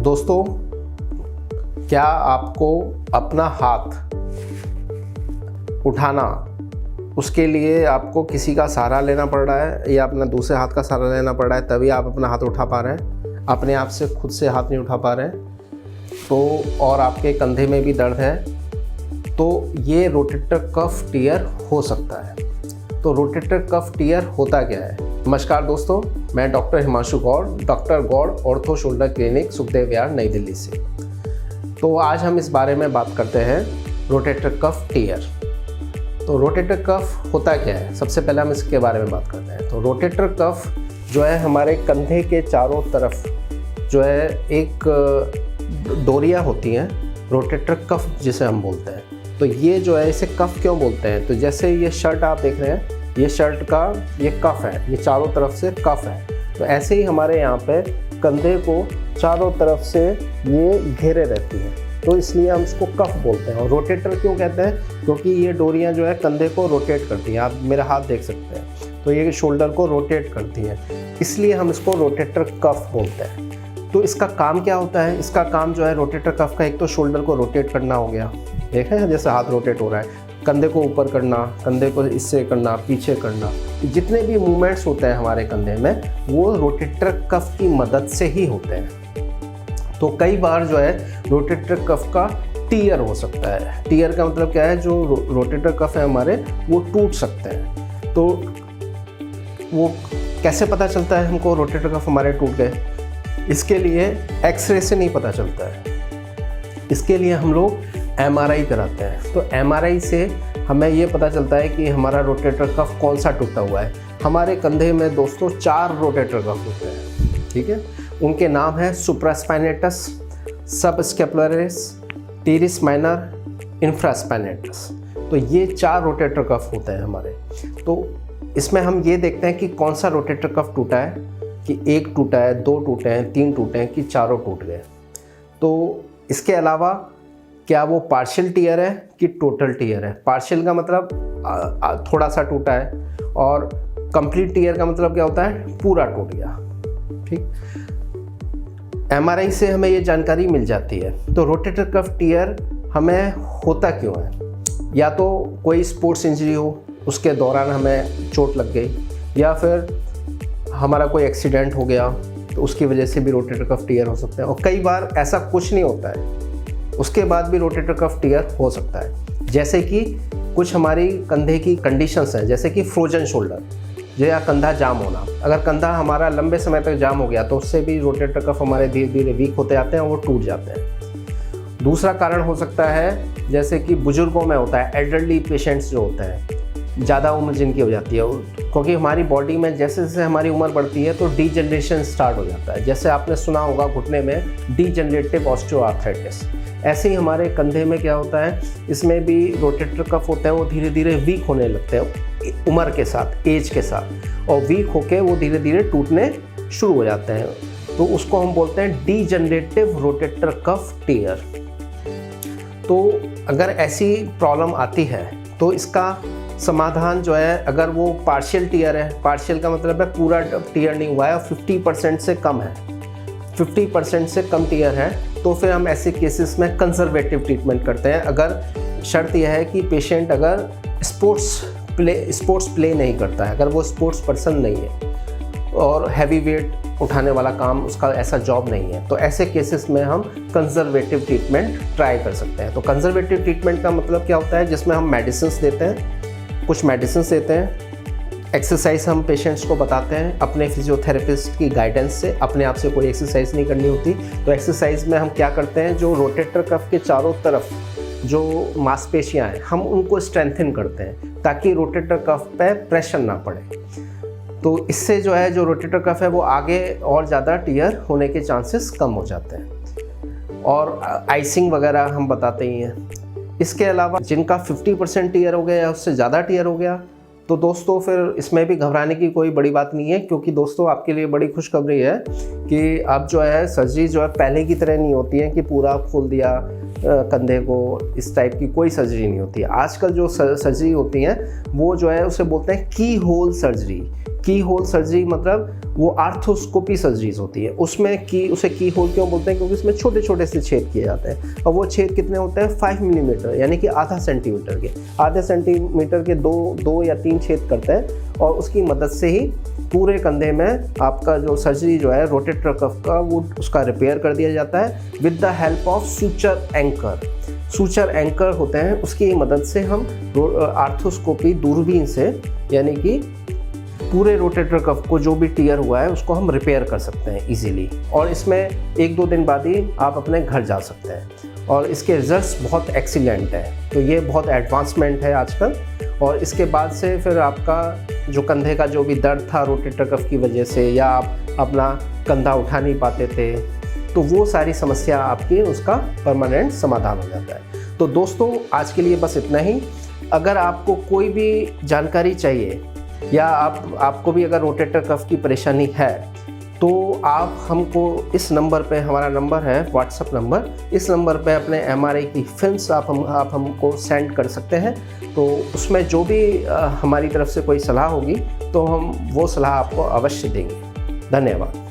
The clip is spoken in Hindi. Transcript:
दोस्तों, क्या आपको अपना हाथ उठाना, उसके लिए आपको किसी का सहारा लेना पड़ रहा है या अपना दूसरे हाथ का सहारा लेना पड़ रहा है तभी आप अपना हाथ उठा पा रहे हैं? अपने आप से खुद से हाथ नहीं उठा पा रहे हैं तो, और आपके कंधे में भी दर्द है तो ये रोटेटर कफ टियर हो सकता है। तो रोटेटर कफ टियर होता क्या है? नमस्कार दोस्तों, मैं doctor Himanshu Gaur, doctor Gaur ortho shoulder clinic, Sukhdev Vihar, New Delhi से। तो आज हम इस बारे में बात करते हैं रोटेटर कफ टियर। तो रोटेटर कफ होता क्या है, सबसे पहले हम इसके बारे में बात करते हैं। तो रोटेटर कफ जो है हमारे कंधे के चारों तरफ जो है एक डोरियाँ होती हैं, रोटेटर कफ जिसे हम बोलते हैं। तो ये जो है इसे कफ क्यों बोलते हैं? तो जैसे ये शर्ट आप देख रहे हैं, ये शर्ट का ये कफ है, ये चारों तरफ से कफ है। तो ऐसे ही हमारे यहाँ पे कंधे को चारों तरफ से ये घेरे रहती है, तो इसलिए हम इसको कफ बोलते हैं। और रोटेटर क्यों कहते हैं? क्योंकि ये डोरियाँ जो है कंधे को रोटेट करती हैं। आप मेरा हाथ देख सकते हैं, तो ये शोल्डर को रोटेट करती हैं, इसलिए हम इसको रोटेटर कफ बोलते हैं। तो इसका काम क्या होता है? इसका काम जो है रोटेटर कफ का, एक तो शोल्डर को रोटेट करना हो गया, देखें जैसे हाथ रोटेट हो रहा है, कंधे को ऊपर करना, कंधे को इससे करना, पीछे करना, जितने भी मूवमेंट्स होते हैं हमारे कंधे में वो रोटेटर कफ की मदद से ही होते हैं। तो कई बार जो है रोटेटर कफ का टियर हो सकता है। टियर का मतलब क्या है? जो रोटेटर कफ है हमारे वो टूट सकते हैं। तो वो कैसे पता चलता है हमको रोटेटर कफ हमारे टूट गए? इसके लिए एक्सरे से नहीं पता चलता है, इसके लिए हम लोग MRI कराते हैं। तो MRI से हमें ये पता चलता है कि हमारा रोटेटर कफ कौन सा टूटा हुआ है। हमारे कंधे में दोस्तों 4 रोटेटर कफ होते हैं, ठीक है। उनके नाम है supraspinatus, subscapularis, teres minor, infraspinatus. तो ये 4 रोटेटर कफ होते हैं हमारे। तो इसमें हम ये देखते हैं कि कौन सा रोटेटर कफ टूटा है, कि 1 टूटा है, 2 टूटे हैं, 3 टूटे हैं, कि चारों टूट गए। तो इसके अलावा क्या वो पार्शियल टियर है कि टोटल टियर है? पार्शियल का मतलब थोड़ा सा टूटा है, और कंप्लीट टियर का मतलब क्या होता है? पूरा टूट गया, ठीक। MRI से हमें ये जानकारी मिल जाती है। तो रोटेटर कफ टियर हमें होता क्यों है? या तो कोई स्पोर्ट्स इंजरी हो, उसके दौरान हमें चोट लग गई, या फिर हमारा कोई एक्सीडेंट हो गया तो उसकी वजह से भी रोटेटर कफ टियर हो सकता है। और कई बार ऐसा कुछ नहीं होता है, उसके बाद भी रोटेटर कफ टियर हो सकता है। जैसे कि कुछ हमारी कंधे की कंडीशंस हैं, जैसे कि फ्रोजन शोल्डर या कंधा जाम होना। अगर कंधा हमारा लंबे समय तक जाम हो गया तो उससे भी रोटेटर कफ हमारे धीरे धीरे वीक होते जाते हैं और वो टूट जाते हैं। दूसरा कारण हो सकता है जैसे कि बुजुर्गों में होता है, एल्डरली पेशेंट्स जो होते हैं, ज़्यादा उम्र जिनकी हो जाती है, क्योंकि हमारी बॉडी में जैसे जैसे हमारी उम्र बढ़ती है तो डीजनरेशन स्टार्ट हो जाता है। जैसे आपने सुना होगा घुटने में डीजनरेटिव ऑस्टियोआर्थराइटिस, ऐसे ही हमारे कंधे में क्या होता है, इसमें भी रोटेटर कफ होते हैं, वो धीरे धीरे वीक होने लगते हैं उम्र के साथ, एज के साथ, और वीक होके वो धीरे धीरे टूटने शुरू हो जाते हैं। तो उसको हम बोलते हैं डीजनरेटिव रोटेटर कफ टियर। तो अगर ऐसी प्रॉब्लम आती है तो इसका समाधान जो है, अगर वो पार्शियल टियर है, पार्शियल का मतलब है पूरा टियर नहीं हुआ है और 50% से कम है, 50% से कम टियर है, तो फिर हम ऐसे केसेस में कंजर्वेटिव ट्रीटमेंट करते हैं। अगर शर्त यह है कि पेशेंट अगर स्पोर्ट्स प्ले नहीं करता है, अगर वो स्पोर्ट्स पर्सन नहीं है और हैवी वेट उठाने वाला काम उसका ऐसा जॉब नहीं है, तो ऐसे केसेस में हम कंजर्वेटिव ट्रीटमेंट ट्राई कर सकते हैं। तो कंजर्वेटिव ट्रीटमेंट का मतलब क्या होता है? जिसमें हम मेडिसिन्स देते हैं, कुछ मेडिसिन्स देते हैं, एक्सरसाइज हम पेशेंट्स को बताते हैं अपने फिजियोथेरेपिस्ट की गाइडेंस से। अपने आप से कोई एक्सरसाइज नहीं करनी होती। तो एक्सरसाइज में हम क्या करते हैं, जो रोटेटर कफ के चारों तरफ जो मांसपेशियां हैं हम उनको स्ट्रेंथन करते हैं ताकि रोटेटर कफ पे प्रेशर ना पड़े। तो इससे जो है जो रोटेटर कफ है वो आगे और ज़्यादा टियर होने के चांसेस कम हो जाते हैं। और आइसिंग वगैरह हम बताते ही हैं। इसके अलावा जिनका 50% टियर हो गया या उससे ज़्यादा टियर हो गया, तो दोस्तों फिर इसमें भी घबराने की कोई बड़ी बात नहीं है, क्योंकि दोस्तों आपके लिए बड़ी खुशखबरी है कि अब जो है सर्जरी जो है पहले की तरह नहीं होती है कि पूरा खोल दिया कंधे को, इस टाइप की कोई सर्जरी नहीं होती है। आजकल जो सर्जरी होती हैं वो जो है उसे बोलते हैं की होल सर्जरी। की होल सर्जरी मतलब वो आर्थ्रोस्कोपी सर्जरीज होती है। उसमें उसे की होल क्यों बोलते हैं? क्योंकि उसमें छोटे छोटे से छेद किए जाते हैं, और वो छेद कितने होते हैं? 5 मिलीमीटर, यानी कि आधा सेंटीमीटर के। आधे सेंटीमीटर के दो या 3 छेद करते हैं, और उसकी मदद से ही पूरे कंधे में आपका जो सर्जरी जो है रोटेटर कफ का, वो उसका रिपेयर कर दिया जाता है with the help of suture anchor. Suture anchor होते हैं, उसकी मदद से हम आर्थ्रोस्कोपी दूरबीन से, यानी कि पूरे रोटेटर कफ को जो भी टियर हुआ है उसको हम रिपेयर कर सकते हैं इजीली। और इसमें 1-2 दिन बाद ही आप अपने घर जा सकते हैं, और इसके रिजल्ट्स बहुत एक्सीलेंट हैं। तो ये बहुत एडवांसमेंट है आजकल। और इसके बाद से फिर आपका जो कंधे का जो भी दर्द था रोटेटर कफ की वजह से, या आप अपना कंधा उठा नहीं पाते थे, तो वो सारी समस्या आपकी उसका परमानेंट समाधान हो जाता है। तो दोस्तों, आज के लिए बस इतना ही। अगर आपको कोई भी जानकारी चाहिए, या आपको भी अगर रोटेटर कफ की परेशानी है, तो आप हमको इस नंबर पे, हमारा नंबर है व्हाट्सअप नंबर, इस नंबर पे अपने MRI की फिल्म्स आप हमको सेंड कर सकते हैं। तो उसमें जो भी हमारी तरफ से कोई सलाह होगी, तो हम वो सलाह आपको अवश्य देंगे। धन्यवाद।